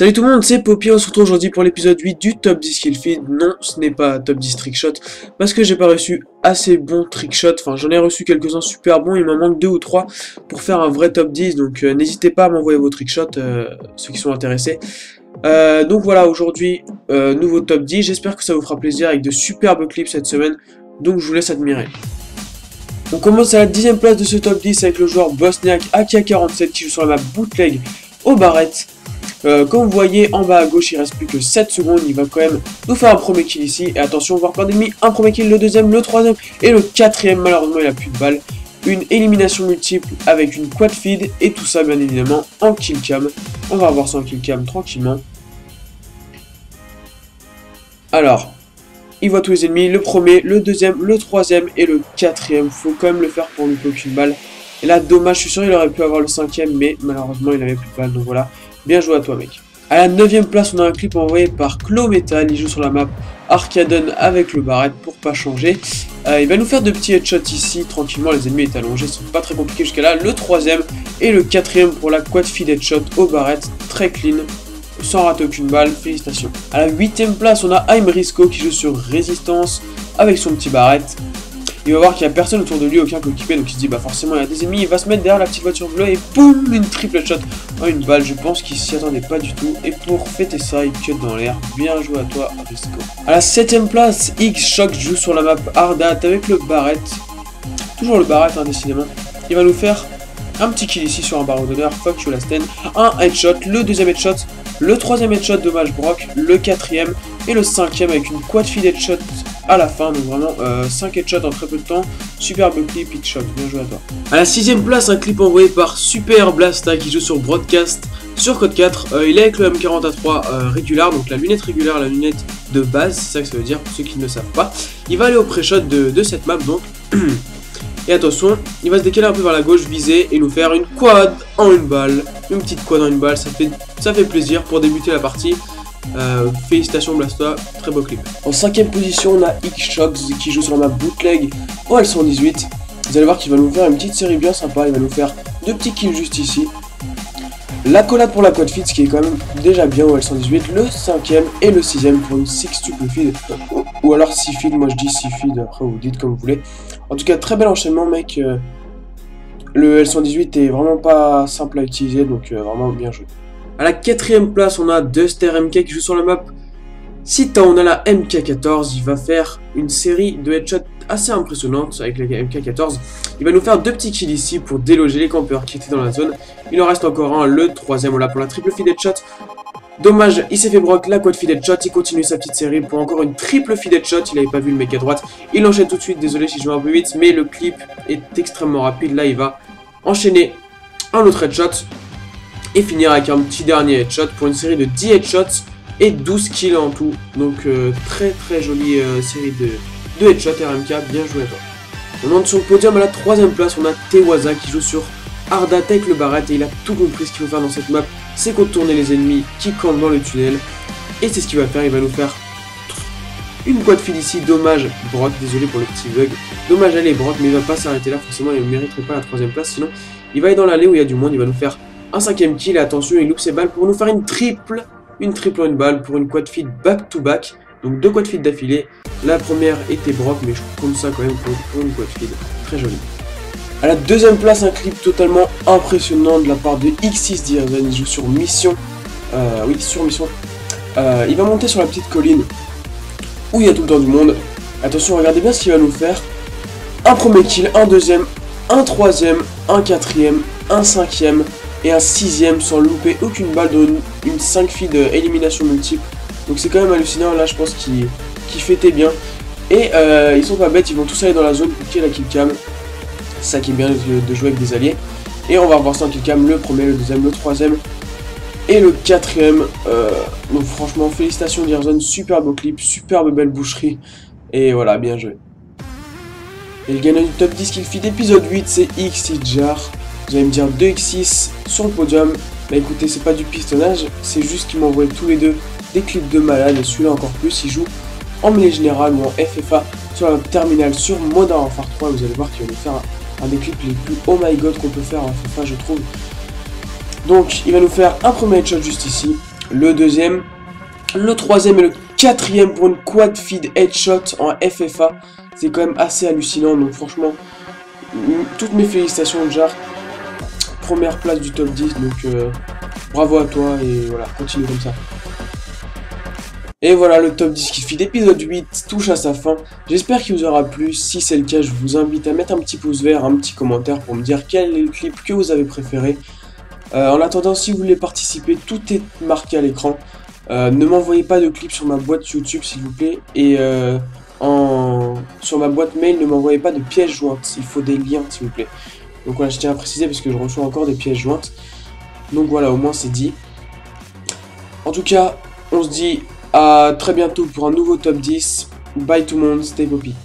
Salut tout le monde, c'est Poppy, on se retrouve aujourd'hui pour l'épisode 8 du top 10 kill feed. Non, ce n'est pas top 10 trickshot, parce que j'ai pas reçu assez bons trickshot, enfin j'en ai reçu quelques-uns super bons, il m'en manque 2 ou 3 pour faire un vrai top 10, donc n'hésitez pas à m'envoyer vos trickshots, ceux qui sont intéressés. Donc voilà, aujourd'hui, nouveau top 10, j'espère que ça vous fera plaisir avec de superbes clips cette semaine, donc je vous laisse admirer. On commence à la 10ème place de ce top 10 avec le joueur bosniaque AK47 qui joue sur la map bootleg au barrette. Comme vous voyez en bas à gauche, il reste plus que 7 secondes, il va quand même nous faire un premier kill ici. Et attention, voir plein d'ennemis, un premier kill, le deuxième, le troisième et le quatrième. Malheureusement, il a plus de balles. Une élimination multiple avec une quad feed et tout ça bien évidemment en kill cam. On va voir ça en kill cam tranquillement. Alors, il voit tous les ennemis, le premier, le deuxième, le troisième et le quatrième. Faut quand même le faire pour louper aucune balle. Et là, dommage, je suis sûr il aurait pu avoir le cinquième, mais malheureusement il avait plus de balles, donc voilà. Bien joué à toi mec. À la 9ème place, on a un clip envoyé par Clometal, il joue sur la map Arcaden avec le barrette pour pas changer. Il va nous faire de petits headshots ici, tranquillement, les ennemis étaient allongés, c'est pas très compliqué jusqu'à là. Le troisième et le quatrième pour la quad feed headshot au barrette, très clean, sans rater aucune balle, félicitations. À la 8ème place, on a Aimrisco qui joue sur résistance avec son petit barrette. Il va voir qu'il n'y a personne autour de lui, aucun coéquipier, donc il se dit bah forcément il y a des ennemis, il va se mettre derrière la petite voiture bleue et boum, une triple shot. Oh, une balle, je pense qu'il s'y attendait pas du tout. Et pour fêter ça, il cut dans l'air. Bien joué à toi, Risco. À la 7ème place, X-Shock joue sur la map Ardat avec le barrette. Toujours le barrette, hein, décidément. Il va nous faire un petit kill ici sur un barreau d'honneur, fuck you Lasten. Un headshot, le deuxième headshot, le troisième headshot, dommage Brock, le quatrième et le cinquième avec une quad feed headshot à la fin, donc vraiment 5 headshots en très peu de temps, superbe clip, hitshot, bien joué à toi. À la 6ème place, un clip envoyé par Super Blasta qui joue sur Broadcast sur Code 4, il est avec le M40A3 régular, donc la lunette régulière, la lunette de base, c'est ça que ça veut dire pour ceux qui ne le savent pas. Il va aller au pré-shot de cette map donc, et attention, il va se décaler un peu vers la gauche, viser et nous faire une quad en une balle, une petite quad en une balle, ça fait plaisir pour débuter la partie. Félicitations Blasta, très beau clip. En 5ème position, on a X-Shock qui joue sur la map bootleg au L118. Vous allez voir qu'il va nous faire une petite série bien sympa, il va nous faire 2 petits kills juste ici. L'accolade pour la quad feed, ce qui est quand même déjà bien au L118, le 5ème et le 6ème pour une 6 tuple feed, ou alors 6 feed, moi je dis 6 feed, après vous dites comme vous voulez. En tout cas, très bel enchaînement mec, le L118 est vraiment pas simple à utiliser, donc vraiment bien joué. À la 4ème place, on a Duster MK qui joue sur la map Sita, on a la MK14, il va faire une série de headshots assez impressionnante avec la MK14. Il va nous faire 2 petits kills ici pour déloger les campeurs qui étaient dans la zone. Il en reste encore un, le troisième, on l'a pour la triple feed headshot. Dommage, il s'est fait broc la quad feed headshot, il continue sa petite série pour encore une triple feed headshot, il n'avait pas vu le mec à droite. Il enchaîne tout de suite, désolé si je joue un peu vite, mais le clip est extrêmement rapide, là il va enchaîner un autre headshot. Et finir avec un petit dernier headshot pour une série de 10 headshots et 12 kills en tout. Donc très jolie série de headshots RMK, bien joué à toi. On monte sur le podium à la 3ème place, on a Tewaza qui joue sur Ardat avec le barrette et il a tout compris ce qu'il faut faire dans cette map, c'est contourner les ennemis qui campent dans le tunnel. Et c'est ce qu'il va faire, il va nous faire une quad feed ici, dommage Brock, désolé pour le petit bug. Dommage allez Brock, mais il va pas s'arrêter là, forcément il ne mériterait pas la 3ème place, sinon il va aller dans l'allée où il y a du monde, il va nous faire un 5ème kill et attention il loupe ses balles pour nous faire une triple en une balle pour une quad feed back to back. Donc 2 quad feed d'affilée. La première était Brock mais je compte ça quand même pour une quad feed. Très jolie. À la 2ème place, un clip totalement impressionnant de la part de X6 Dirzen. Il joue sur mission. Oui, sur mission. Il va monter sur la petite colline où il y a tout le temps du monde. Attention, regardez bien ce qu'il va nous faire. Un premier kill, un deuxième, un troisième, un quatrième, un cinquième et un 6ème sans louper aucune balle dans une 5 feed élimination multiple. Donc c'est quand même hallucinant, là je pense qu'il fêtait bien. Et ils sont pas bêtes, ils vont tous aller dans la zone pour qu'il y ait la kill cam. C'est ça qui est bien de jouer avec des alliés. Et on va voir ça en kill cam, le premier, le deuxième, le troisième et le quatrième. Donc franchement félicitations Gearzone, super beau clip, superbe belle boucherie. Et voilà, bien joué. Et le gagnant du top 10 kill feed épisode 8 c'est X6Jar. Vous allez me dire 2x6 sur le podium. Bah écoutez, c'est pas du pistonnage, c'est juste qu'ils m'envoient tous les deux des clips de malade. Et celui-là encore plus, il joue en mêlée générale ou en FFA sur la terminale sur Modern Warfare 3. Vous allez voir qu'il va nous faire un des clips les plus oh my god qu'on peut faire en FFA, je trouve. Donc il va nous faire un premier headshot juste ici. le deuxième, le troisième et le quatrième pour une quad feed headshot en FFA. C'est quand même assez hallucinant, donc franchement, toutes mes félicitations Jar. Première place du top 10, donc bravo à toi et voilà, continue comme ça. Et voilà, le top 10 qui fait d'épisode 8 touche à sa fin. J'espère qu'il vous aura plu. Si c'est le cas, je vous invite à mettre un petit pouce vert, un petit commentaire pour me dire quel est le clip que vous avez préféré. En attendant, si vous voulez participer, tout est marqué à l'écran. Ne m'envoyez pas de clips sur ma boîte YouTube, s'il vous plaît. Et sur ma boîte mail, ne m'envoyez pas de pièces jointes. Il faut des liens, s'il vous plaît. Donc voilà, je tiens à préciser parce que je reçois encore des pièces jointes. Donc voilà, au moins c'est dit. En tout cas, on se dit à très bientôt pour un nouveau top 10. Bye tout le monde, stay poppy.